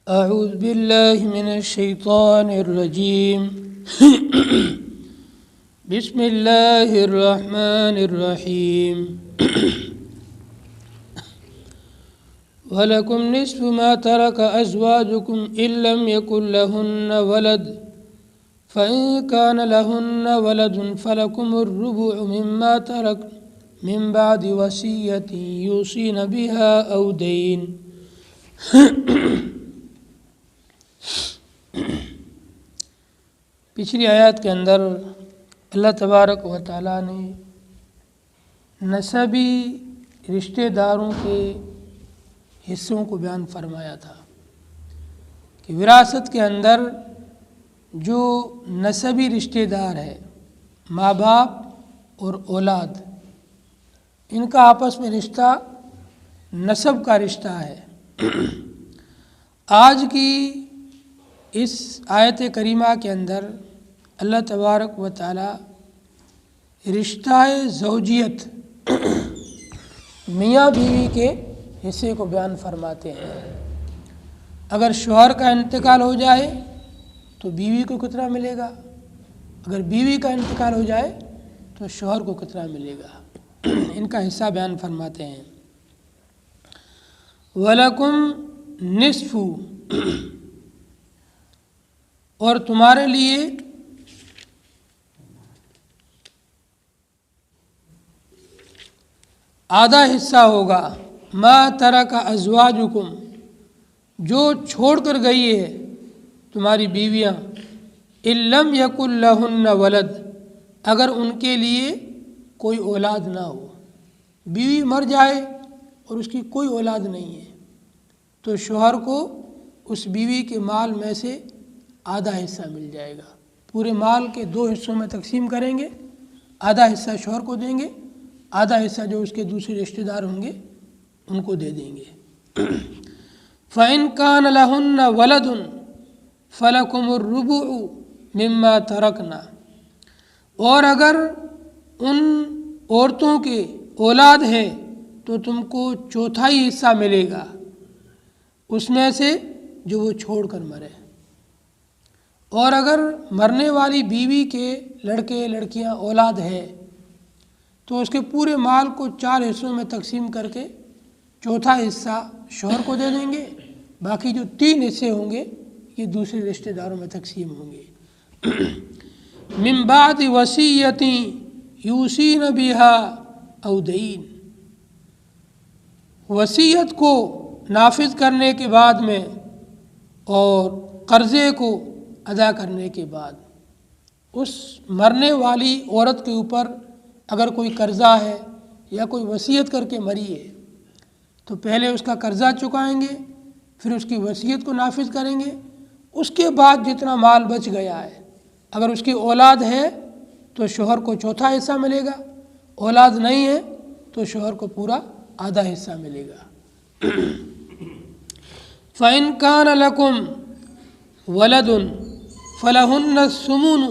أعوذ بالله من الشيطان الرجيم بسم الله الرحمن الرحيم ولكم نصف ما ترك أزواجكم إن لم يكن لهن ولد فإن كان لهن ولد فلكم الربع مما ترك من بعد وصية يوصين بها أو دين پچھلی آیات کے اندر اللہ تبارک و تعالیٰ نے نسبی رشتہ داروں کے حصوں کو بیان فرمایا تھا کہ وراثت کے اندر جو نسبی رشتہ دار ہے ماں باپ اور اولاد، ان کا آپس میں رشتہ نسب کا رشتہ ہے۔ آج کی اس آیت کریمہ کے اندر اللہ تبارک و تعالی رشتہ زوجیت میاں بیوی کے حصے کو بیان فرماتے ہیں۔ اگر شوہر کا انتقال ہو جائے تو بیوی کو کتنا ملے گا، اگر بیوی کا انتقال ہو جائے تو شوہر کو کتنا ملے گا، ان کا حصہ بیان فرماتے ہیں۔ وَلَكُمْ نِصْفُ، اور تمہارے لیے آدھا حصہ ہوگا، ما ترک ازواجکم، جو چھوڑ کر گئی ہے تمہاری بیویاں، ان لم یکن لہن ولد، اگر ان کے لیے کوئی اولاد نہ ہو، بیوی مر جائے اور اس کی کوئی اولاد نہیں ہے تو شوہر کو اس بیوی کے مال میں سے آدھا حصہ مل جائے گا۔ پورے مال کے 2 حصوں میں تقسیم کریں گے، آدھا حصہ شوہر کو دیں گے، آدھا حصہ جو اس کے دوسرے رشتہ دار ہوں گے ان کو دے دیں گے۔ فَإِن كَانَ لَهُنَّ وَلَدٌ فَلَكُمُ الرُّبُعُ مِمَّا تَرَكْنَا، اور اگر ان عورتوں کے اولاد ہے تو تم کو چوتھائی حصہ ملے گا اس میں سے جو وہ چھوڑ کر مرے۔ اور اگر مرنے والی بیوی کے لڑکے لڑکیاں اولاد ہے تو اس کے پورے مال کو 4 حصوں میں تقسیم کر کے چوتھا حصہ شوہر کو دے دیں گے، باقی جو 3 حصے ہوں گے یہ دوسرے رشتہ داروں میں تقسیم ہوں گے۔ من بعد وصیۃ یوصین بہا او دین، وصیت کو نافذ کرنے کے بعد میں اور قرضے کو ادا کرنے کے بعد، اس مرنے والی عورت کے اوپر اگر کوئی قرضہ ہے یا کوئی وصیت کر کے مری ہے تو پہلے اس کا قرضہ چکائیں گے، پھر اس کی وصیت کو نافذ کریں گے، اس کے بعد جتنا مال بچ گیا ہے اگر اس کی اولاد ہے تو شوہر کو چوتھا حصہ ملے گا، اولاد نہیں ہے تو شوہر کو پورا آدھا حصہ ملے گا۔ فَإِن كَانَ لَكُمْ وَلَدٌ فَلَهُنَّ الثُّمُنُ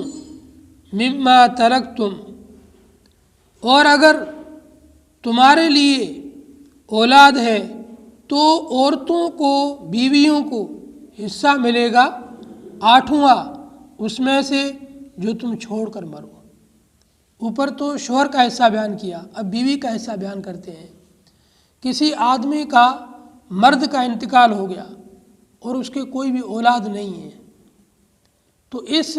مِمَّا تَرَكْتُمْ، اور اگر تمہارے لیے اولاد ہے تو عورتوں کو، بیویوں کو حصہ ملے گا 8واں اس میں سے جو تم چھوڑ کر مرو۔ اوپر تو شوہر کا حصہ بیان کیا، اب بیوی کا حصہ بیان کرتے ہیں۔ کسی آدمی کا، مرد کا انتقال ہو گیا اور اس کے کوئی بھی اولاد نہیں ہے تو اس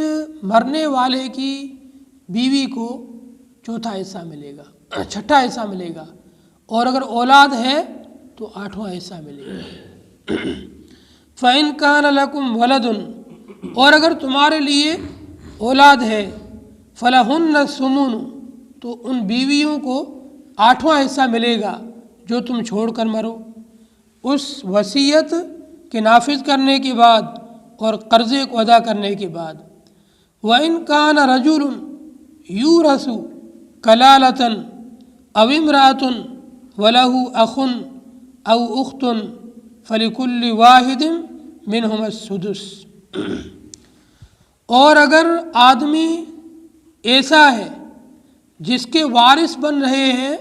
مرنے والے کی بیوی کو چوتھا حصہ ملے گا، چھٹا حصہ ملے گا، اور اگر اولاد ہے تو 8واں حصہ ملے گا۔ فَإِن كَانَ لَكُمْ وَلَدٌ، اور اگر تمہارے لیے اولاد ہے فَلَهُنَّ الثُّمُنُ، تو ان بیویوں کو 8واں حصہ ملے گا جو تم چھوڑ کر مرو، اس وصیت کے نافذ کرنے کے بعد اور قرضے کو ادا کرنے کے بعد۔ وَإِن كَانَ رَجُلٌ يُورَثُ كَلَالَةً أَوْ امْرَأَةٌ وَلَهُ أَخٌ أَوْ أُخْتٌ فَلِكُلِّ وَاحِدٍ مِّنْهُمَا السُّدُسُ، اور اگر آدمی ایسا ہے جس کے وارث بن رہے ہیں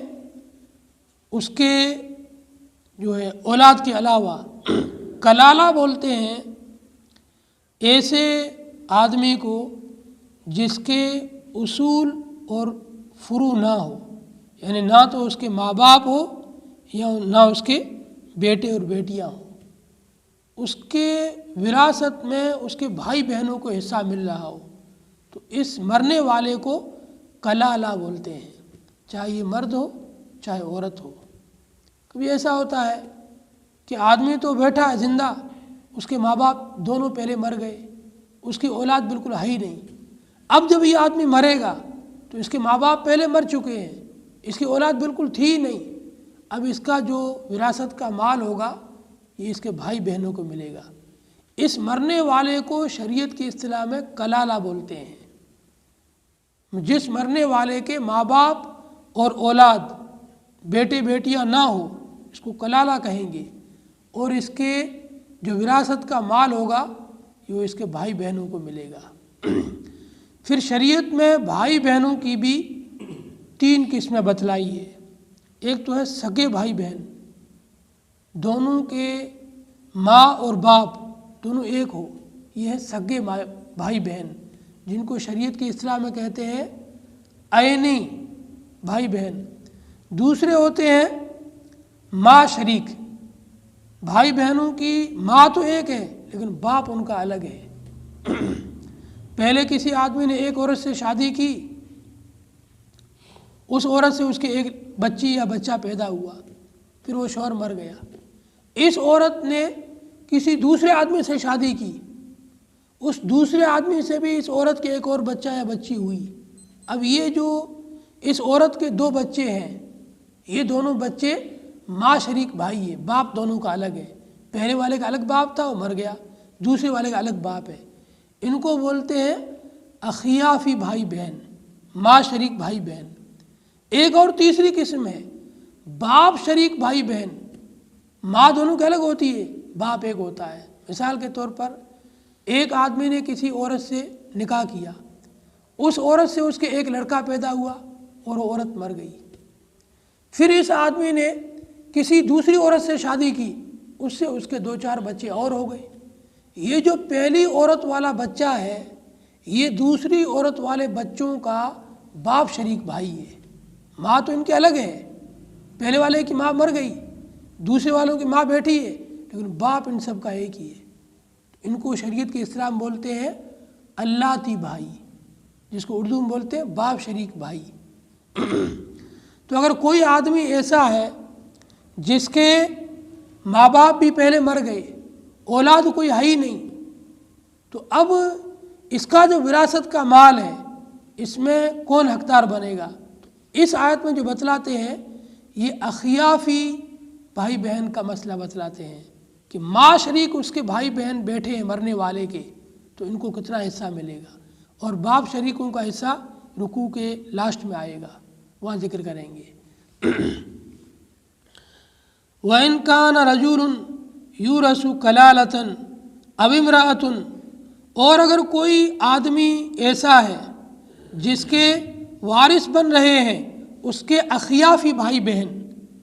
اس کے جو ہے اولاد کے علاوہ کلالہ بولتے ہیں ایسے آدمی کو جس کے اصول اور فروع نہ ہو، یعنی نہ تو اس کے ماں باپ ہو یا نہ اس کے بیٹے اور بیٹیاں ہوں، اس کے وراثت میں اس کے بھائی بہنوں کو حصہ مل رہا ہو، تو اس مرنے والے کو کلالہ بولتے ہیں، چاہے یہ مرد ہو چاہے عورت ہو۔ کبھی ایسا ہوتا ہے کہ آدمی تو بیٹھا ہے زندہ، اس کے ماں باپ دونوں پہلے مر گئے، اس کی اولاد بالکل ہے ہی نہیں۔ اب جب یہ آدمی مرے گا تو اس کے ماں باپ پہلے مر چکے ہیں، اس کی اولاد بالکل تھی ہی نہیں، اب اس کا جو وراثت کا مال ہوگا یہ اس کے بھائی بہنوں کو ملے گا۔ اس مرنے والے کو شریعت کی اصطلاح میں کلالہ بولتے ہیں۔ جس مرنے والے کے ماں باپ اور اولاد بیٹے بیٹیاں نہ ہو اس کو کلالہ کہیں گے، اور اس کے جو وراثت کا مال ہوگا وہ اس کے بھائی بہنوں کو ملے گا۔ پھر شریعت میں بھائی بہنوں کی بھی 3 قسمیں بتلائی ہے۔ ایک تو ہے سگے بھائی بہن، دونوں کے ماں اور باپ دونوں ایک ہو، یہ ہے سگے بھائی بہن، جن کو شریعت کی اصطلاح میں کہتے ہیں عینی بھائی بہن۔ دوسرے ہوتے ہیں ماں شریک، بھائی بہنوں کی ماں تو ایک ہے لیکن باپ ان کا الگ ہے۔ پہلے کسی آدمی نے ایک عورت سے شادی کی، اس عورت سے اس کے ایک بچی یا بچہ پیدا ہوا، پھر وہ شوہر مر گیا، اس عورت نے کسی دوسرے آدمی سے شادی کی، اس دوسرے آدمی سے بھی اس عورت کے ایک اور بچہ یا بچی ہوئی۔ اب یہ جو اس عورت کے 2 بچے ہیں، یہ دونوں بچے ماں شریک بھائی ہیں، باپ دونوں کا الگ ہے، پہلے والے کا الگ باپ تھا وہ مر گیا، دوسرے والے کا الگ باپ ہے، ان کو بولتے ہیں اخیافی بھائی بہن، ماں شریک بھائی بہن۔ ایک اور تیسری قسم ہے باپ شریک بھائی بہن، ماں دونوں کی الگ ہوتی ہے، باپ ایک ہوتا ہے۔ مثال کے طور پر ایک آدمی نے کسی عورت سے نکاح کیا، اس عورت سے اس کے ایک لڑکا پیدا ہوا اور وہ عورت مر گئی، پھر اس آدمی نے کسی دوسری عورت سے شادی کی، اس سے اس کے 2-4 بچے اور ہو گئے۔ یہ جو پہلی عورت والا بچہ ہے یہ دوسری عورت والے بچوں کا باپ شریک بھائی ہے، ماں تو ان کے الگ ہے، پہلے والے کی ماں مر گئی، دوسرے والوں کی ماں بیٹھی ہے، لیکن باپ ان سب کا ایک ہی ہے۔ ان کو شریعت کے اصطلاح میں بولتے ہیں اللاتی بھائی، جس کو اردو میں بولتے ہیں باپ شریک بھائی۔ تو اگر کوئی آدمی ایسا ہے جس کے ماں باپ بھی پہلے مر گئے، اولاد کوئی ہے ہی نہیں، تو اب اس کا جو وراثت کا مال ہے اس میں کون حقدار بنے گا؟ اس آیت میں جو بتلاتے ہیں یہ اخیافی بھائی بہن کا مسئلہ بتلاتے ہیں کہ ماں شریک اس کے بھائی بہن بیٹھے ہیں مرنے والے کے، تو ان کو کتنا حصہ ملے گا، اور باپ شریکوں کا حصہ رکوع کے لاسٹ میں آئے گا، وہاں ذکر کریں گے۔ وَإِنْ كَانَ رَجُلٌ يُورَثُ كَلَالَةً أَوْ امْرَأَةٌ، اور اگر کوئی آدمی ایسا ہے جس کے وارث بن رہے ہیں اس کے اخیافی بھائی بہن،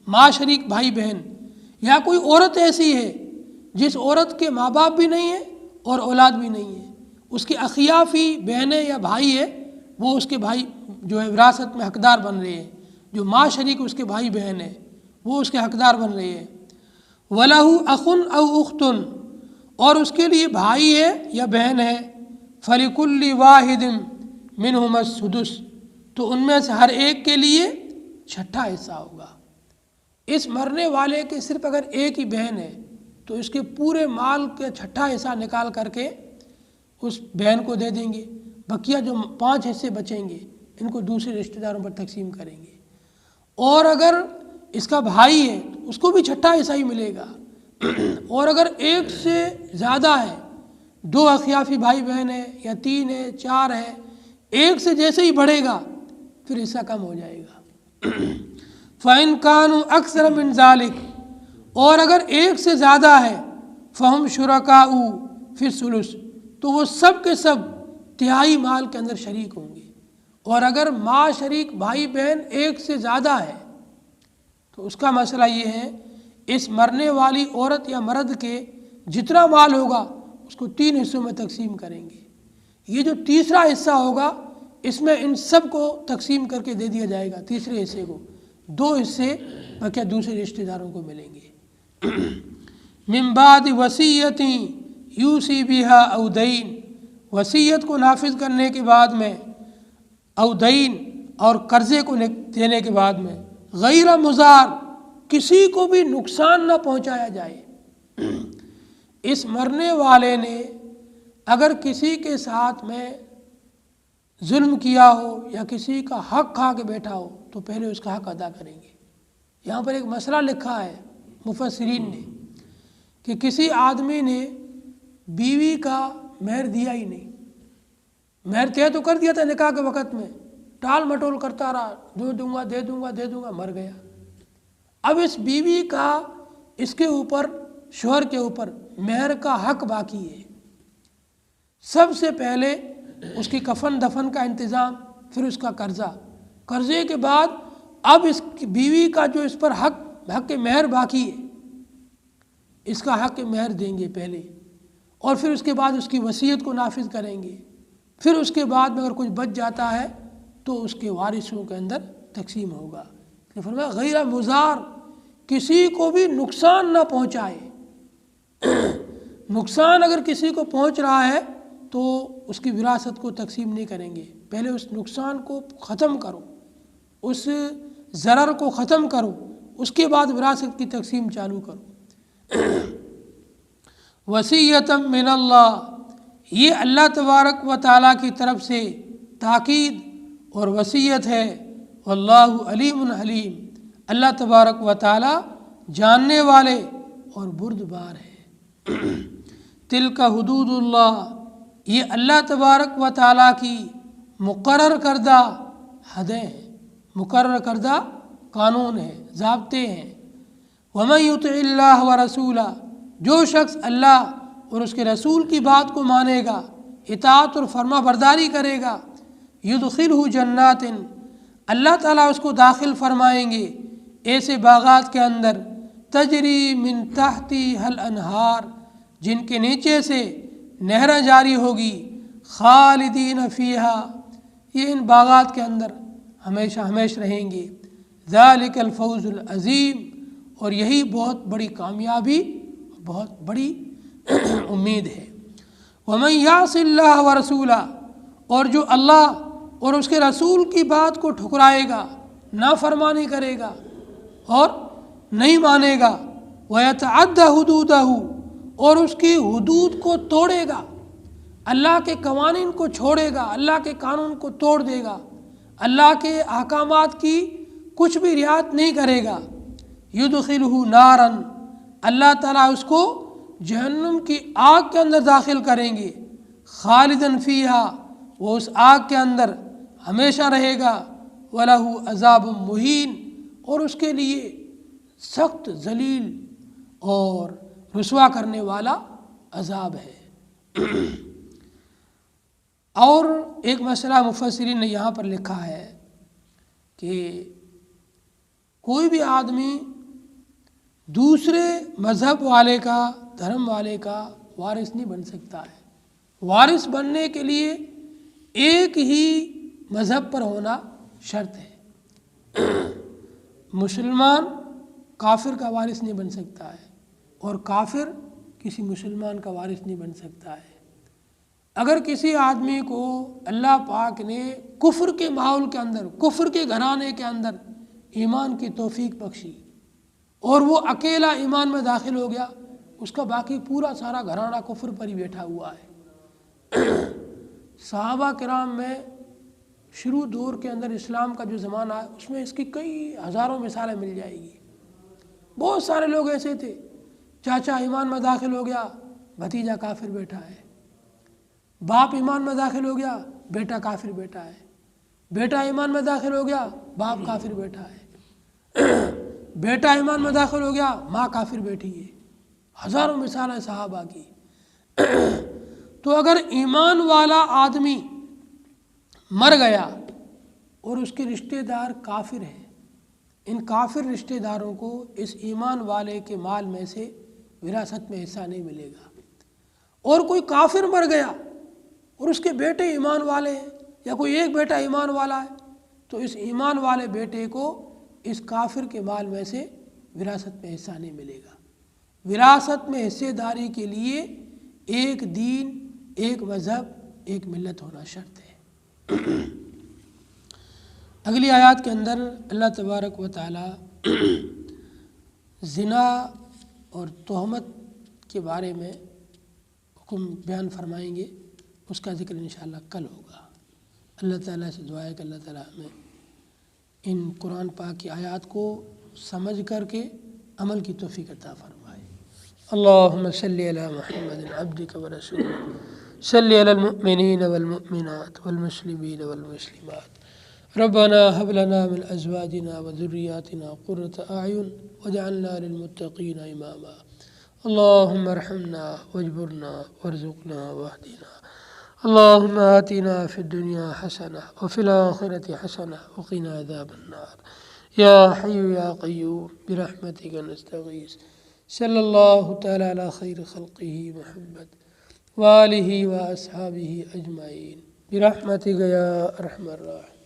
ماں شریک بھائی بہن، یا کوئی عورت ایسی ہے جس عورت کے ماں باپ بھی نہیں ہیں اور اولاد بھی نہیں ہے، اس کے اخیافی بہنیں یا بھائی ہے، وہ اس کے بھائی جو ہے وراثت میں حقدار بن رہے ہیں، جو ماں شریک اس کے بھائی بہن ہے وہ اس کے حقدار بن رہے ہیں۔ وَلَهُ أَخٌ أَوْ أُخْتٌ، اور اس کے لیے بھائی ہے یا بہن ہے، فَلِكُلِّ وَاحِدٍ مِّنْهُمَا السُّدُسُ، تو ان میں سے ہر ایک کے لیے 6واں حصہ ہوگا۔ اس مرنے والے کے صرف اگر ایک ہی بہن ہے تو اس کے پورے مال کا 6واں حصہ نکال کر کے اس بہن کو دے دیں گے، بقیہ جو 5 حصے بچیں گے ان کو دوسرے رشتہ داروں پر تقسیم کریں گے۔ اور اگر اس کا بھائی ہے تو اس کو بھی 6واں حصہ ہی ملے گا، اور اگر ایک سے زیادہ ہے، 2 اخیافی بھائی بہن ہے یا 3 ہے 4 ہے، ایک سے جیسے ہی بڑھے گا پھر حصہ کم ہو جائے گا۔ فَإِنْ كَانُوا أَكْثَرَ مِنْ ذَلِكَ، اور اگر ایک سے زیادہ ہے، فَهُمْ شُرَكَاءُ فِي الثُّلُثِ، تو وہ سب کے سب تہائی مال کے اندر شریک ہوں گے۔ اور اگر ماں شریک بھائی بہن ایک سے زیادہ ہے تو اس کا مسئلہ یہ ہے اس مرنے والی عورت یا مرد کے جتنا مال ہوگا اس کو 3 حصوں میں تقسیم کریں گے۔ یہ جو تیسرا حصہ ہوگا اس میں ان سب کو تقسیم کر کے دے دیا جائے گا، تیسرے حصے کو 2 حصے بلکہ دوسرے رشتہ داروں کو ملیں گے۔ من بعد وصیت یوصی بہا او دین، وصیت کو نافذ کرنے کے بعد میں، او دین اور قرضے کو دینے کے بعد میں، غیر مضار، کسی کو بھی نقصان نہ پہنچایا جائے۔ اس مرنے والے نے اگر کسی کے ساتھ میں ظلم کیا ہو یا کسی کا حق کھا کے بیٹھا ہو تو پہلے اس کا حق ادا کریں گے۔ یہاں پر ایک مسئلہ لکھا ہے مفسرین نے کہ کسی آدمی نے بیوی کا مہر دیا ہی نہیں، مہر طے تو کر دیا تھا نکاح کے وقت میں، ٹال مٹول کرتا رہا، دوں گا دے دوں گا دے دوں گا، مر گیا۔ اب اس بیوی کا اس کے اوپر، شوہر کے اوپر مہر کا حق باقی ہے۔ سب سے پہلے اس کی کفن دفن کا انتظام، پھر اس کا قرضہ، قرضے کے بعد اب اس بیوی کا جو اس پر حق مہر باقی ہے، اس کا حق مہر دیں گے پہلے، اور پھر اس کے بعد اس کی وصیت کو نافذ کریں گے۔ پھر اس کے بعد میں اگر کچھ بچ جاتا ہے تو اس کے وارثوں کے اندر تقسیم ہوگا۔ فرمایا غیر مضار، کسی کو بھی نقصان نہ پہنچائے۔ نقصان اگر کسی کو پہنچ رہا ہے تو اس کی وراثت کو تقسیم نہیں کریں گے، پہلے اس نقصان کو ختم کرو، اس ضرر کو ختم کرو، اس کے بعد وراثت کی تقسیم چالو کرو۔ وصیۃ من اللہ، یہ اللہ تبارک و تعالیٰ کی طرف سے تاکید اور وصیت ہے۔ واللہ علیم حلیم، اللہ تبارک و تعالیٰ جاننے والے اور بردبار ہے۔ تلک حدود اللہ، یہ اللہ تبارک و تعالیٰ کی مقرر کردہ حدیں ہیں، مقرر کردہ قانون ہیں، ضابطے ہیں۔ ومن یطع اللہ ورسولہ، جو شخص اللہ اور اس کے رسول کی بات کو مانے گا، اطاعت اور فرما برداری کرے گا، یدخلہ جنات، اللہ تعالیٰ اس کو داخل فرمائیں گے ایسے باغات کے اندر، تجری من تحتہا الانہار، جن کے نیچے سے نہریں جاری ہوگی، خالدین فیہا، یہ ان باغات کے اندر ہمیشہ ہمیشہ رہیں گے۔ ذالک الفوز العظیم، اور یہی بہت بڑی کامیابی، بہت بڑی امید ہے۔ ومن یعص اللہ ورسولہ، اور جو اللہ اور اس کے رسول کی بات کو ٹھکرائے گا، نافرمانی کرے گا اور نہیں مانے گا، ویتعد حدودہ، اور اس کی حدود کو توڑے گا، اللہ کے قوانین کو چھوڑے گا، اللہ کے قانون کو توڑ دے گا، اللہ کے احکامات کی کچھ بھی رعایت نہیں کرے گا، یدخلہ نارا، اللہ تعالیٰ اس کو جہنم کی آگ کے اندر داخل کریں گے، خالدن فیہا، وہ اس آگ کے اندر ہمیشہ رہے گا، وَلَهُ عذاب مہین، اور اس کے لیے سخت ذلیل اور رسوا کرنے والا عذاب ہے۔ اور ایک مسئلہ مفسرین نے یہاں پر لکھا ہے کہ کوئی بھی آدمی دوسرے مذہب والے کا، دھرم والے کا وارث نہیں بن سکتا ہے۔ وارث بننے کے لیے ایک ہی مذہب پر ہونا شرط ہے۔ مسلمان کافر کا وارث نہیں بن سکتا ہے، اور کافر کسی مسلمان کا وارث نہیں بن سکتا ہے۔ اگر کسی آدمی کو اللہ پاک نے کفر کے ماحول کے اندر، کفر کے گھرانے کے اندر ایمان کی توفیق بخشی اور وہ اکیلا ایمان میں داخل ہو گیا، اس کا باقی پورا سارا گھرانہ کفر پر ہی بیٹھا ہوا ہے۔ صحابہ کرام میں شروع دور کے اندر اسلام کا جو زمانہ ہے اس میں اس کی کئی ہزاروں مثالیں مل جائے گی۔ بہت سارے لوگ ایسے تھے، چاچا ایمان میں داخل ہو گیا، بھتیجا کافر بیٹھا ہے، باپ ایمان میں داخل ہو گیا، بیٹا کافر بیٹا ہے، بیٹا ایمان میں داخل ہو گیا، باپ کافر بیٹھا ہے، بیٹا ایمان میں داخل ہو گیا، ماں کافر بیٹھی ہے۔ ہزاروں مثالیں صحابہ کی۔ تو اگر ایمان والا آدمی مر گیا اور اس کے رشتہ دار کافر ہیں، ان کافر رشتہ داروں کو اس ایمان والے کے مال میں سے وراثت میں حصہ نہیں ملے گا۔ اور کوئی کافر مر گیا اور اس کے بیٹے ایمان والے ہیں، یا کوئی ایک بیٹا ایمان والا ہے، تو اس ایمان والے بیٹے کو اس کافر کے مال میں سے وراثت میں حصہ نہیں ملے گا۔ وراثت میں حصے داری کے لیے ایک دین، ایک مذہب، ایک ملت ہونا شرط ہے۔ اگلی آیات کے اندر اللہ تبارک و تعالی زنا اور تہمت کے بارے میں حکم بیان فرمائیں گے، اس کا ذکر انشاءاللہ کل ہوگا۔ اللہ تعالیٰ سے دعا ہے کہ اللہ تعالیٰ ہمیں ان قرآن پاک کی آیات کو سمجھ کر کے عمل کی توفیق عطا فرمائے۔ اللہم صلی علی محمد عبدک ورسولک، صلی علی المؤمنین والمؤمنات والمسلمین والمسلمات، ربنا هب لنا من ازواجنا وذریاتنا قرة اعین واجعلنا للمتقین اماما، اللہم ارحمنا واجبرنا وارزقنا واہدنا، اللہم آتنا فی الدنیا حسنہ وفی الآخرۃ حسنہ وقنا عذاب النار، یا حی یا قیوم برحمتک نستغیث، صلی اللہ تعالی علی خیر خلقہ محمد وآلہ واصحابہ اجمعین برحمتک یا ارحم الراحمین۔